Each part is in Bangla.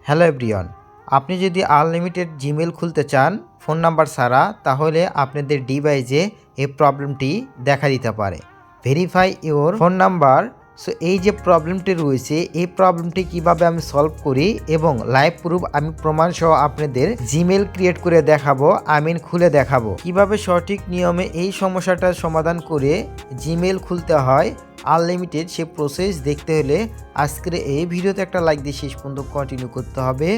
হ্যালো এভরিওয়ান, আপনি যদি আনলিমিটেড জিমেল খুলতে চান ফোন নাম্বার ছাড়া, তাহলে আপনাদের ডিভাইসে এই প্রবলেমটি দেখা দিতে পারে। Verify your phone number. So এই যে প্রবলেমটি রয়েছে, এই প্রবলেমটি কিভাবে আমি সলভ করি এবং লাইভ প্রুফ আমি প্রমাণ সহ আপনাদের জিমেল ক্রিয়েট করে দেখাবো, খুলে দেখাবো কিভাবে সঠিক নিয়মে এই সমস্যাটার সমাধান করে জিমেল খুলতে হয় আনলিমিটেড। সে প্রসেস দেখতে হলে আজকের এই ভিডিওতে একটা লাইক দিয়ে শেষ পর্যন্ত কন্টিনিউ করতে হবে।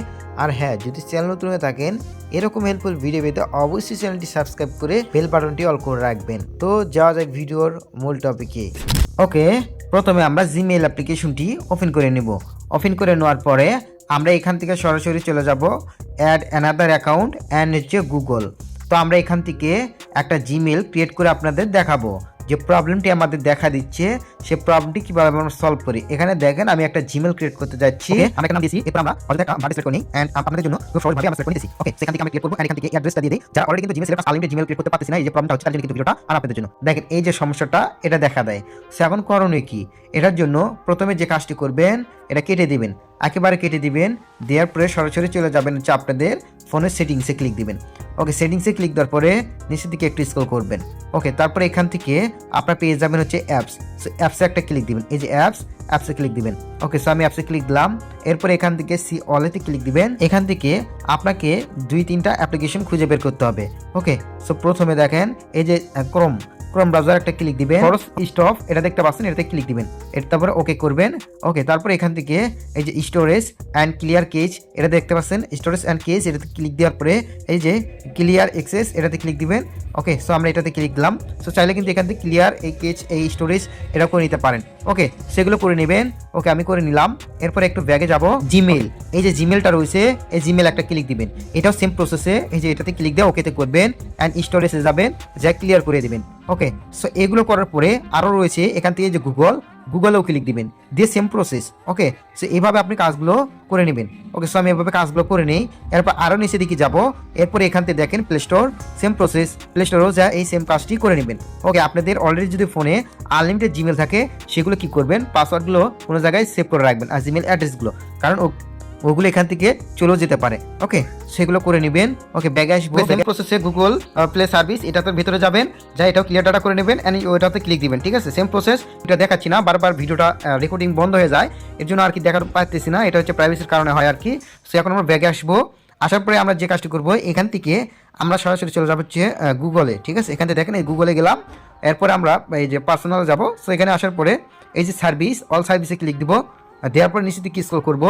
আর হ্যাঁ, যদি চ্যানেল নতুন হয়ে থাকেন এরকম হেল্পফুল ভিডিও পেতে অবশ্যই চ্যানেলটি সাবস্ক্রাইব করে বেল বাটনটি অল করে রাখবেন। তো যাওয়া যাক ভিডিওর মূল টপিকে। ওকে, প্রথমে আমরা জিমেইল অ্যাপ্লিকেশনটি ওপেন করে নেব। ওপেন করে নেওয়ার পরে আমরা এখান থেকে সরাসরি চলে যাব অ্যাড অ্যানাদার অ্যাকাউন্ট অ্যান্ড হচ্ছে গুগল। তো আমরা এখান থেকে একটা জিমেল ক্রিয়েট করে আপনাদের দেখাবো যে প্রবলেমটি আমাদের দেখা দিচ্ছে, সে প্রবলেমটি কিভাবে আমরা সলভ করি। এখানে দেখেন আমি একটা জিমেল ক্রিয়েট করতে যাচ্ছি। আমরা একটা নাম দিয়েছি, এরপর আমরা অলরেডি একটা বার্থডে সিলেক্ট করে নিই এন্ড আপনাদের জন্য খুব সহজভাবে আমরা সিলেক্ট করে দিয়েছি। ওকে, সেখান থেকে আমরা ক্রিয়েট করব এন্ড এখান থেকে অ্যাড্রেসটা দিয়ে দেই। যারা অলরেডি কিন্তু Gmail select unlimited Gmail create করতে পারতেছে না, এই যে প্রবলেমটা হচ্ছে, তার জন্য কিন্তু ভিডিওটা আর আপনাদের জন্য। দেখেন এই যে সমস্যাটা এটা দেখা দেয়। সে এখন করণীয় কি? এটার জন্য প্রথমে যে কাজটি করবেন, এটা কেটে দিবেন, একেবারে কেটে দিবেন। দেওয়ার পরে সরাসরি চলে যাবেন হচ্ছে আপনাদের ফোনের সেটিংসে ক্লিক দিবেন। ওকে, সেটিংসে ক্লিক দেওয়ার পরে নিচের দিকে একটু স্ক্রল করবেন। ওকে, তারপরে এখান থেকে আপনার পেয়ে যাবেন হচ্ছে অ্যাপস। সো অ্যাপসে একটা ক্লিক দিবেন, এই যে অ্যাপসে ক্লিক দিবেন। ওকে, সো আমি অ্যাপসে ক্লিক দিলাম। এরপরে এখান থেকে সি অলেতে ক্লিক দিবেন। এখান থেকে আপনাকে 2-3টা অ্যাপ্লিকেশন খুঁজে বের করতে হবে। ওকে, সো প্রথমে দেখেন এই যে ক্রোম ব্রাউজার একটা ক্লিক দিবেন, ফরস স্টপ এটা দেখতে পাচ্ছেন, এটাতে ক্লিক দিবেন। তারপরে ওকে করবেন। ওকে, তারপরে এখান থেকে এই যে স্টোরেজ অ্যান্ড ক্লিয়ার কেজ এটা দেখতে পাচ্ছেন, স্টোরেজ অ্যান্ড কেজ এটাতে ক্লিক দেওয়ার পরে এই যে ক্লিয়ার অ্যাক্সেস এটাতে ক্লিক দিবেন। ওকে, সো আমরা এটাতে ক্লিক দিলাম। সো চাইলে কিন্তু এখান থেকে ক্লিয়ার এই কেজ এই স্টোরেজ এটা করে নিতে পারেন। ওকে, সেগুলো করে নেবেন। ওকে, আমি করে নিলাম। এরপরে একটু ব্যাগে যাব, জিমেল, এই যে জিমেলটা রয়েছে এই জিমেল একটা ক্লিক দিবেন। এটাও সেম প্রসেসে এই যে এটাতে ক্লিক দিয়ে ওকেতে করবেন অ্যান্ড স্টোরেজে যাবেন, যা ক্লিয়ার করে দিবেন। ওকে, সো এগুলো করার পরে আরও রয়েছে এখান থেকে যে গুগলেও ক্লিক দিবেন, দিয়ে সেম প্রসেস। ওকে, সো এইভাবে আপনি কাজগুলো করে নেবেন। ওকে, সো আমি এভাবে কাজগুলো করে নিই। এরপর আরও নিচে দিকে যাব। এরপরে এখান থেকে দেখেন play store, same process, play স্টোরও যা এই সেম কাজটি করে নেবেন। ওকে, আপনাদের অলরেডি যদি ফোনে আনলিমিটেড জিমেল থাকে সেগুলো কি করবেন, পাসওয়ার্ডগুলো কোনো জায়গায় সেভ করে রাখবেন আর জিমেল অ্যাড্রেসগুলো, কারণ ওগুলো এখান থেকে চলেও যেতে পারে। ওকে, সেগুলো করে নেবেন। ওকে, ব্যাগে আসবো, সেম প্রসেসে গুগল প্লে সার্ভিস এটাতে ভিতরে যাবেন, যা এটাও ক্লিয়ার ডাটা করে নেবেন এন্ড ওইটাতে ক্লিক দিবেন। ঠিক আছে, সেম প্রসেস। এটা দেখাচ্ছি না, বারবার ভিডিওটা রেকর্ডিং বন্ধ হয়ে যায়, এর জন্য আর কি দেখাতে পারতেছি না, এটা হচ্ছে প্রাইভেসির কারণে হয় আর কি। সো এখন আমরা ব্যাগে আসবো। আসার পরে আমরা যে কাজটি করবো, এখান থেকে আমরা সরাসরি চলে যাবো হচ্ছে গুগলে। ঠিক আছে, এখান থেকে দেখেন এই গুগলে গেলাম। এরপরে আমরা এই যে পার্সোনাল যাবো। সো এখানে আসার পরে এই যে সার্ভিস, অল সার্ভিসে ক্লিক দিব। দেওয়ার পরে নিচে দিকে স্ক্রল করবো,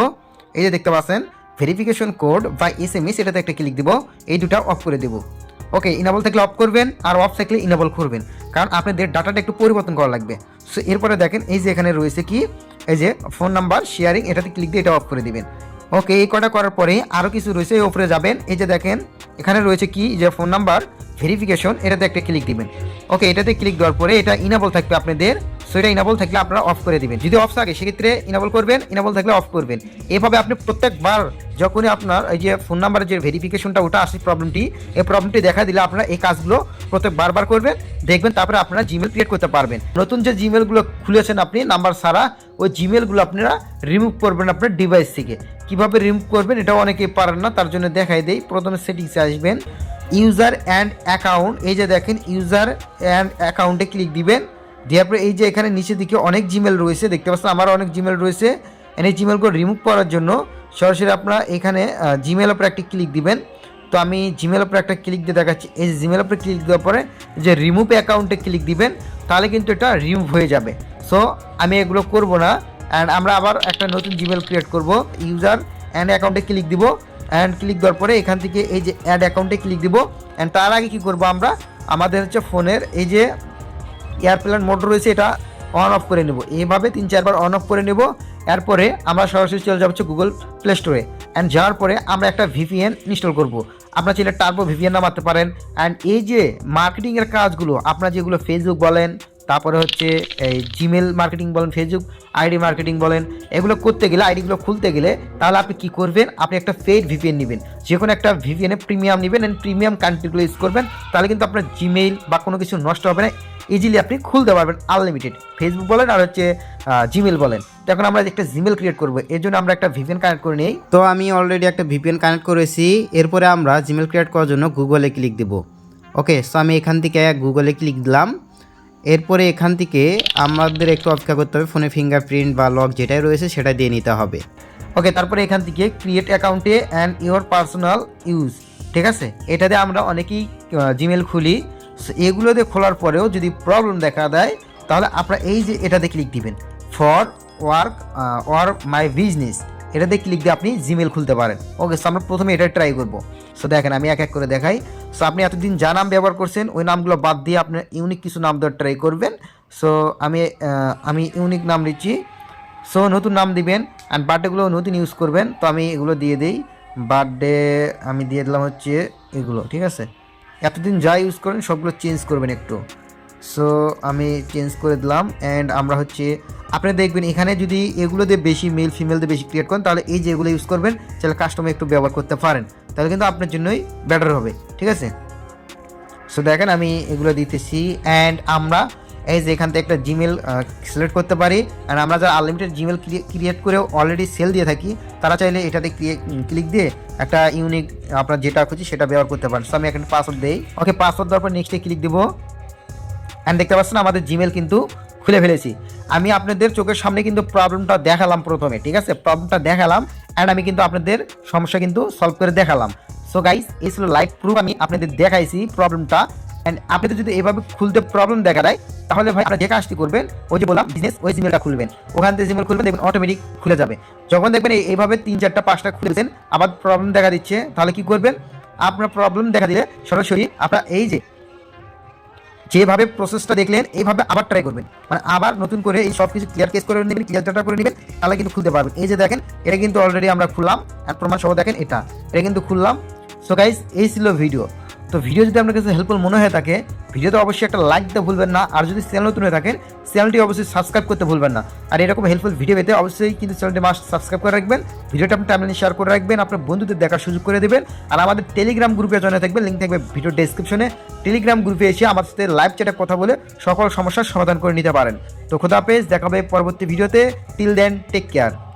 এই যে দেখতে পাচ্ছেন ভেরিফিকেশন কোড বা SMS, এটাতে একটা ক্লিক দিব। এই দুটা অফ করে দেব। ওকে, ইনেবল থাকলে অফ করবেন আর অফ থাকলে ইনেবল করবেন, কারণ আপনাদের ডাটাটা একটু পরিবর্তন করা লাগবে। সো এরপরে দেখেন এই যে এখানে রয়েছে কি, এই যে ফোন নাম্বার শেয়ারিং, এটাতে ক্লিক দিয়ে এটা অফ করে দিবেন। ওকে, এই কটা করার পরে আরও কিছু রয়েছে, এই উপরে যাবেন, এই যে দেখেন এখানে রয়েছে কি, যে ফোন নাম্বার ভেরিফিকেশন, এটাতে একটা ক্লিক দিবেন। ওকে, এটাতে ক্লিক দেওয়ার পরে এটা ইনেবল থাকবে আপনাদের। সো এটা ইনেবল থাকলে আপনারা অফ করে দিবেন, যদি অফ থাকে সেক্ষেত্রে ইনেবল করবেন, ইনেবল থাকলে অফ করবেন। এভাবে আপনি প্রত্যেকবার যখনই আপনার এই যে ফোন নাম্বারের যে ভেরিফিকেশনটা ওটা আসে প্রবলেমটি, এই প্রবলেমটি দেখা দিলে আপনারা এই কাজগুলো প্রত্যেক বারবার করবেন, দেখবেন তারপরে আপনারা জিমেল ক্রিয়েট করতে পারবেন। নতুন যে জিমেলগুলো খুলেছেন আপনি নাম্বার ছাড়া, ওই জিমেলগুলো আপনারা রিমুভ করবেন আপনার ডিভাইস থেকে। কিভাবে রিমুভ করবেন এটাও অনেকে পারেন না, তার জন্য দেখাই দেই। প্রথমে সেটিংসে আসবেন, ইউজার অ্যান্ড অ্যাকাউন্ট, এই যে দেখেন ইউজার অ্যান্ড অ্যাকাউন্টে ক্লিক দিবেন। দেওয়ার পরে এই যে এখানে নিচের দিকে অনেক জিমেল রয়েছে, দেখতে পাচ্ছেন আমারও অনেক জিমেল রয়েছে। এই জিমেলগুলো রিমুভ করার জন্য সরাসরি আপনারা এখানে জিমেল উপরে একটা ক্লিক দিবেন। তো আমি জিমেল উপরে একটা ক্লিক দিয়ে দেখাচ্ছি। এই জিমেল উপরে ক্লিক দেওয়ার পরে যে রিমুভ অ্যাকাউন্টে ক্লিক দিবেন, তাহলে কিন্তু এটা রিমুভ হয়ে যাবে। সো আমি এগুলো করব না, অ্যান্ড আমরা আবার একটা নতুন জিমেল ক্রিয়েট করব। ইউজার অ্যান্ড অ্যাকাউন্টে ক্লিক দিব, অ্যান্ড ক্লিক দেওয়ার পরে এখান থেকে এই যে অ্যাড অ্যাকাউন্টে ক্লিক দিব। অ্যান্ড তার আগে কী করবো, আমরা আমাদের হচ্ছে ফোনের এই যে এয়ারপ্লেন মোড রয়েছে এটা অন অফ করে নেব। এইভাবে 3-4 বার অন অফ করে নেব। এরপরে আমরা সরাসরি চলে যাবো গুগল প্লে স্টোরে, অ্যান্ড যাওয়ার পরে আমরা একটা VPN ইনস্টল করব। আপনার চাইলে টার্বো VPN নামাতে পারেন। অ্যান্ড এই যে মার্কেটিংয়ের কাজগুলো আপনার যেগুলো ফেসবুক বলেন, তারপরে হচ্ছে এই জিমেল মার্কেটিং বলেন, ফেসবুক আইডি মার্কেটিং বলেন, এগুলো করতে গেলে আইডিগুলো খুলতে গেলে তাহলে আপনি কী করবেন, আপনি একটা পেইড VPN নেবেন, যে কোনো একটা VPN প্রিমিয়াম নেবেন অ্যান্ড প্রিমিয়াম কান্ট্রিগুলো ইউজ করবেন, তাহলে কিন্তু আপনার জিমেইল বা কোনো কিছু নষ্ট হবে না। ইজিলি আপনি খুলতে পারবেন আনলিমিটেড, ফেসবুক বলেন আর হচ্ছে জিমেল বলেন। তো এখন আমরা একটা জিমেল ক্রিয়েট করবো, এর জন্য আমরা একটা ভিপিএন কানেক্ট করে নিই। তো আমি অলরেডি একটা ভিপিএন কানেক্ট করেছি। এরপরে আমরা জিমেল ক্রিয়েট করার জন্য গুগলে ক্লিক দেবো। ওকে, সো আমি এখান থেকে গুগলে ক্লিক দিলাম। এরপরে এখান থেকে আমাদের একটু অপেক্ষা করতে হবে, ফোনে ফিঙ্গারপ্রিন্ট বা লক যেটাই রয়েছে সেটা দিয়ে নিতে হবে। ওকে, তারপরে এখান থেকে ক্রিয়েট অ্যাকাউন্টে অ্যান্ড ইওর পার্সোনাল ইউজ, ঠিক আছে, এটাতে আমরা অনেকেই জিমেল খুলি। এগুলো দিয়ে খোলার পরেও যদি প্রবলেম দেখা দেয় তাহলে আপনারা এই যে এটাতে ক্লিক দিবেন, for work or my business, এটাতে ক্লিক দিয়ে আপনি জিমেল খুলতে পারেন। ওকে, সো আমরা প্রথমে এটা ট্রাই করবো। সো দেখেন আমি এক এক করে দেখাই। সো আপনি এতদিন যা নাম ব্যবহার করছেন ওই নামগুলো বাদ দিয়ে আপনি ইউনিক কিছু নাম দেওয়ার ট্রাই করবেন। সো আমি ইউনিক নাম দিচ্ছি। সো নতুন নাম দিবেন অ্যান্ড বার্থডেগুলো নতুন ইউজ করবেন। তো আমি এগুলো দিয়ে দিই, বার্থডে আমি দিয়ে দিলাম হচ্ছে এগুলো, ঠিক আছে। এতদিন যা ইউজ করেন সবগুলো চেঞ্জ করবেন একটু। সো আমি চেঞ্জ করে দিলাম অ্যান্ড আমরা হচ্ছে আপনি দেখবেন এখানে যদি এগুলো দিয়ে বেশি মেল ফিমেল দিয়ে বেশি ক্রিয়েট করেন তাহলে এই যে এগুলো ইউজ করবেন তাহলে কাস্টমার একটু ব্যবহার করতে পারেন, তাহলে কিন্তু আপনার জন্যই বেটার হবে, ঠিক আছে। সো দেখেন আমি এগুলো দিতেছি অ্যান্ড আমরা এই যে এখান থেকে একটা জিমেল সিলেক্ট করতে পারি। অ্যান্ড আমরা যারা আনলিমিটেড জিমেল ক্রিয়েট করেও অলরেডি সেল দিয়ে থাকি তারা চাইলে এটাতে ক্লিক দিয়ে একটা ইউনিক আপনার যেটা খুঁজি সেটা ব্যবহার করতে পারেন। সো আমি একটা পাসওয়ার্ড দিই। ওকে, পাসওয়ার্ড দেওয়ার পর নেক্সটে ক্লিক দেবো অ্যান্ড দেখতে পাচ্ছেন আমাদের জিমেল কিন্তু খুলে ফেলেছি। আমি আপনাদের চোখের সামনে কিন্তু প্রবলেমটা দেখালাম প্রথমে, ঠিক আছে, প্রবলেমটা দেখালাম অ্যান্ড আমি কিন্তু আপনাদের সমস্যা কিন্তু সলভ করে দেখালাম। সো গাইস, এই ছিল লাইভ প্রুফ, আমি আপনাদের দেখাইছি প্রবলেমটা। অ্যান্ড আপনাদের যদি এভাবে খুলতে প্রবলেম দেখা দেয় তাহলে ভাই আপনারা যে কাজটি করবেন ওই যে বললাম বিজনেস, ওই জিমেলটা খুলবেন, ওখান থেকে জিমেল খুলবেন, দেখবেন অটোমেটিক খুলে যাবে। যখন দেখবেন এইভাবে 3-4টা 5টা খুলেছেন আবার প্রবলেম দেখা দিচ্ছে তাহলে কি করবেন, আপনার প্রবলেম দেখা দিলে সরাসরি আপনার এই যেভাবে প্রসেসটা দেখলেন এইভাবে আবার ট্রাই করবেন, মানে আবার নতুন করে এই সব কিছু ক্লিয়ার কেস করে নেবেন, ক্লিয়ার ডাটা করে নেবেন, তাহলে কিন্তু খুলতে পারবেন। এই যে দেখেন এটা কিন্তু অলরেডি আমরা খুললাম আর প্রমাণ সহ দেখেন এটা কিন্তু খুললাম। সো গাইস, এই ছিল ভিডিও। তো ভিডিও যদি আপনার কাছে হেল্পফুল মনে হয়ে থাকে ভিডিওতে অবশ্যই একটা লাইক দিতে ভুলবেন না, আর যদি চ্যানেল নতুন হয়ে থাকেন চ্যানেলটি অবশ্যই সাবস্ক্রাইব করতে ভুলবেন না। আর এরকম হেল্পফুল ভিডিও পেতে অবশ্যই কিন্তু চ্যানেলটি মাস্ট সাবস্ক্রাইব করে রাখবেন, ভিডিওটা আপনি টাইমলাইনে শেয়ার করে রাখবেন, আপনার বন্ধুদের দেখার সুযোগ করে দেবেন। আর আমাদের টেলিগ্রাম গ্রুপে জয়েন থাকবেন, লিঙ্ক থাকবে ভিডিও ডেসক্রিপশনে। টেলিগ্রাম গ্রুপে এসে আমার সাথে লাইভ চ্যাটে কথা বলে সকল সমস্যার সমাধান করে নিতে পারেন। তো খোদা হাফেজ, দেখা হবে পরবর্তী ভিডিওতে। Till then, take care.